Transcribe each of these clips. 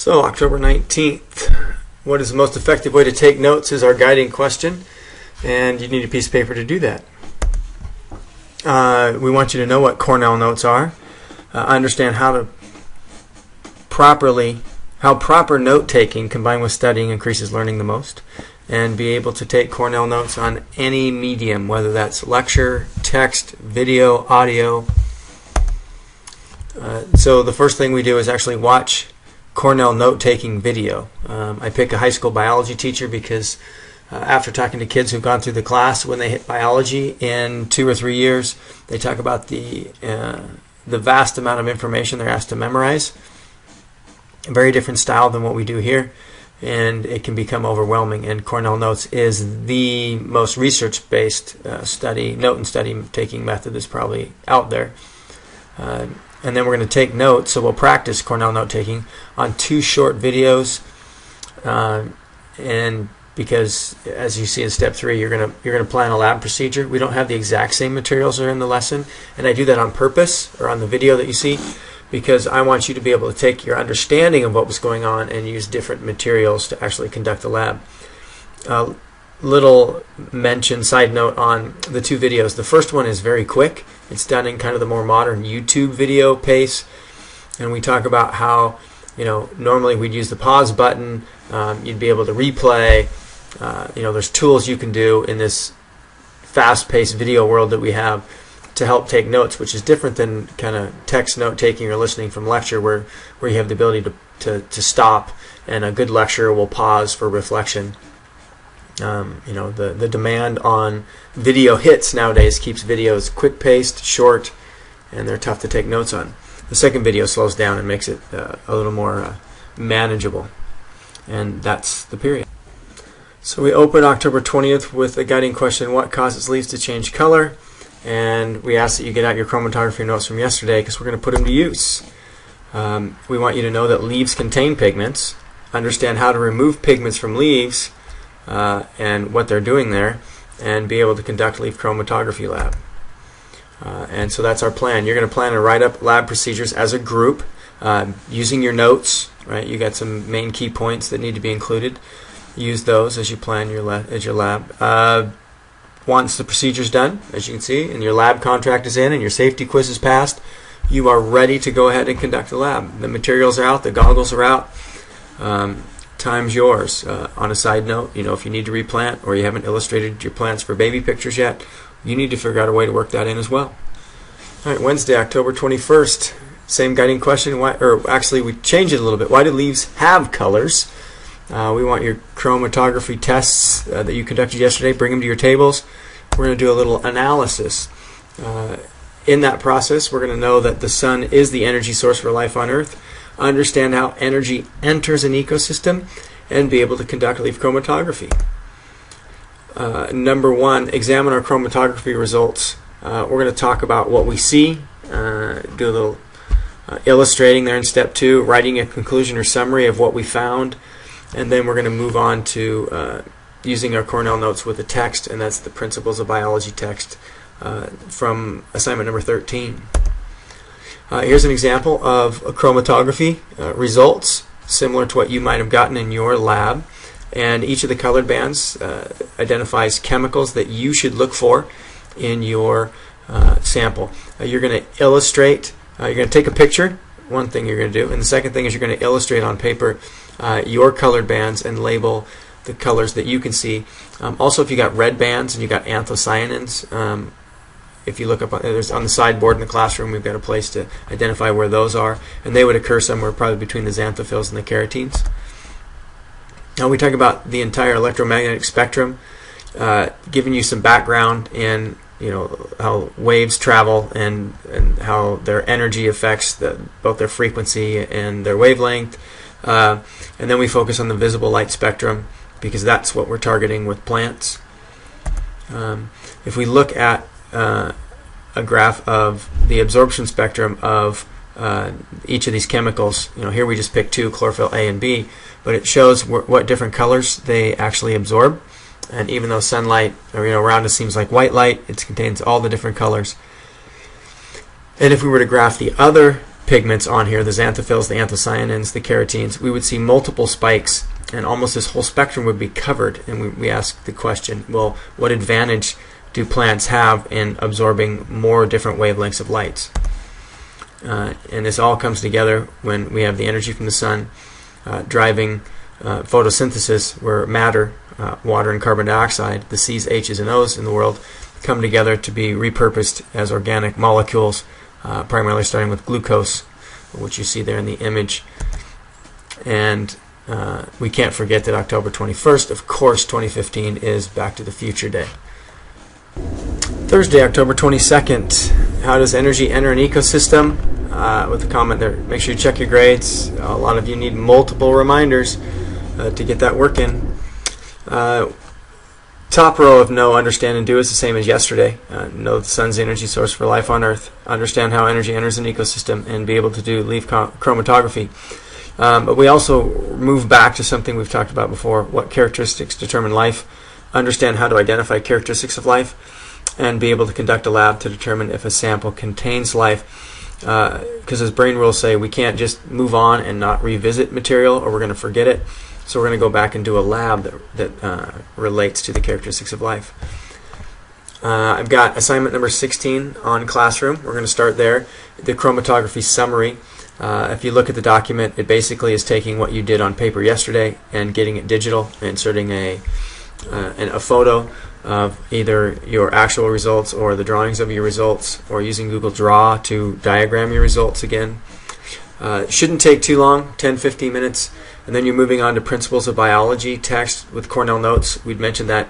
So, October 19th, what is the most effective way to take notes is our guiding question, and you need a piece of paper to do that. We want you to know what Cornell notes are, understand how proper note-taking combined with studying increases learning the most, and be able to take Cornell notes on any medium, whether that's lecture, text, video, audio. So the first thing we do is actually watch Cornell note-taking video. I pick a high school biology teacher because after talking to kids who've gone through the class, when they hit biology in 2 or 3 years, they talk about the vast amount of information they're asked to memorize. A very different style than what we do here, and it can become overwhelming. And Cornell Notes is the most research-based note and study-taking method that's probably out there. And then we're going to take notes, so we'll practice Cornell note-taking on 2 short videos. And because, as you see in step 3, you're going to plan a lab procedure. We don't have the exact same materials that are in the lesson, and I do that on purpose, or on the video that you see, because I want you to be able to take your understanding of what was going on and use different materials to actually conduct the lab. Little mention, side note on the 2 videos. The first one is very quick. It's done in kind of the more modern YouTube video pace, and we talk about how, normally we'd use the pause button. You'd be able to replay. There's tools you can do in this fast-paced video world that we have to help take notes, which is different than kind of text note-taking or listening from lecture, where you have the ability to stop, and a good lecturer will pause for reflection. The demand on video hits nowadays keeps videos quick-paced, short, and they're tough to take notes on. The second video slows down and makes it a little more manageable, and that's the period. So we open October 20th with a guiding question: what causes leaves to change color? And we ask that you get out your chromatography notes from yesterday, because we're going to put them to use. We want you to know that leaves contain pigments, understand how to remove pigments from leaves, and what they're doing there, and be able to conduct leaf chromatography lab. And so that's our plan. You're going to plan to write up lab procedures as a group, using your notes. Right? You got some main key points that need to be included. Use those as you plan your lab. Once the procedure's done, as you can see, and your lab contract is in and your safety quiz is passed, you are ready to go ahead and conduct the lab. The materials are out, the goggles are out. Time's yours. On a side note, if you need to replant or you haven't illustrated your plants for baby pictures yet, you need to figure out a way to work that in as well. All right, Wednesday, October 21st, same guiding question. We changed it a little bit. Why do leaves have colors? We want your chromatography tests that you conducted yesterday. Bring them to your tables. We're going to do a little analysis. In that process, we're going to know that the sun is the energy source for life on Earth, understand how energy enters an ecosystem, and be able to conduct leaf chromatography. Number 1, examine our chromatography results. We're going to talk about what we see, do a little illustrating there in step 2, writing a conclusion or summary of what we found, and then we're going to move on to using our Cornell notes with a text, and that's the Principles of Biology text from assignment number 13. Here's an example of a chromatography results, similar to what you might have gotten in your lab. And each of the colored bands identifies chemicals that you should look for in your sample. You're going to illustrate, you're going to take a picture, one thing you're going to do, and the second thing is you're going to illustrate on paper your colored bands and label the colors that you can see. Also, if you got red bands and you got anthocyanins, if you look up on the sideboard in the classroom, we've got a place to identify where those are, and they would occur somewhere probably between the xanthophylls and the carotenes. Now we talk about the entire electromagnetic spectrum, giving you some background in how waves travel and how their energy affects both their frequency and their wavelength. And then we focus on the visible light spectrum, because that's what we're targeting with plants. If we look at a graph of the absorption spectrum of each of these chemicals, here we just picked 2, chlorophyll A and B, but it shows what different colors they actually absorb. And even though sunlight around us seems like white light, it contains all the different colors. And if we were to graph the other pigments on here, the xanthophylls, the anthocyanins, the carotenes, we would see multiple spikes, and almost this whole spectrum would be covered. And we ask the question, well, what advantage do plants have in absorbing more different wavelengths of lights? And this all comes together when we have the energy from the sun driving photosynthesis, where matter, water and carbon dioxide, the C's, H's, and O's in the world, come together to be repurposed as organic molecules, primarily starting with glucose, which you see there in the image. And we can't forget that October 21st, of course, 2015 is Back to the Future Day. Thursday, October 22nd, how does energy enter an ecosystem? With a comment there, make sure you check your grades. A lot of you need multiple reminders to get that work in. Top row of know, understand, and do is the same as yesterday. Know the sun's the energy source for life on Earth. Understand how energy enters an ecosystem, and be able to do leaf chromatography. But we also move back to something we've talked about before: what characteristics determine life. Understand how to identify characteristics of life, and be able to conduct a lab to determine if a sample contains life. Because as brain rules say, we can't just move on and not revisit material, or we're going to forget it. So we're going to go back and do a lab that relates to the characteristics of life. I've got assignment number 16 on Classroom. We're going to start there. The chromatography summary. If you look at the document, it basically is taking what you did on paper yesterday and getting it digital, inserting a photo of either your actual results or the drawings of your results, or using Google Draw to diagram your results again. Shouldn't take too long, 10-15 minutes, and then you're moving on to Principles of Biology text with Cornell Notes. We'd mentioned that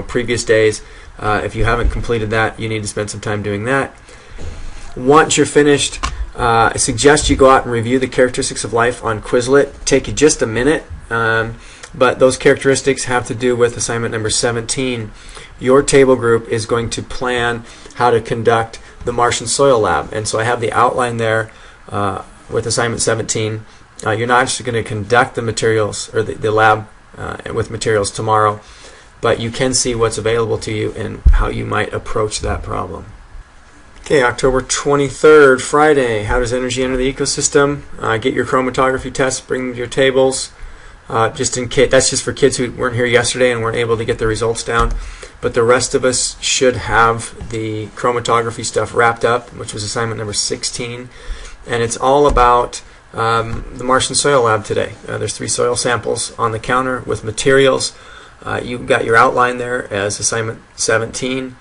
previous days. If you haven't completed that, you need to spend some time doing that. Once you're finished, I suggest you go out and review the characteristics of life on Quizlet. Take you just a minute. But those characteristics have to do with assignment number 17. Your table group is going to plan how to conduct the Martian Soil Lab. And so I have the outline there with assignment 17. You're not just going to conduct the materials or the lab with materials tomorrow, but you can see what's available to you and how you might approach that problem. Okay, October 23rd, Friday. How does energy enter the ecosystem? Get your chromatography tests, bring your tables. Just in case, that's just for kids who weren't here yesterday and weren't able to get the results down. But the rest of us should have the chromatography stuff wrapped up, which was assignment number 16. And it's all about the Martian Soil Lab today. There's 3 soil samples on the counter with materials. You've got your outline there as assignment 17.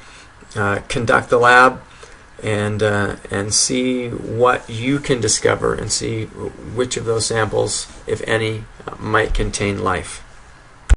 Conduct the lab and see what you can discover, and see which of those samples, if any, might contain life.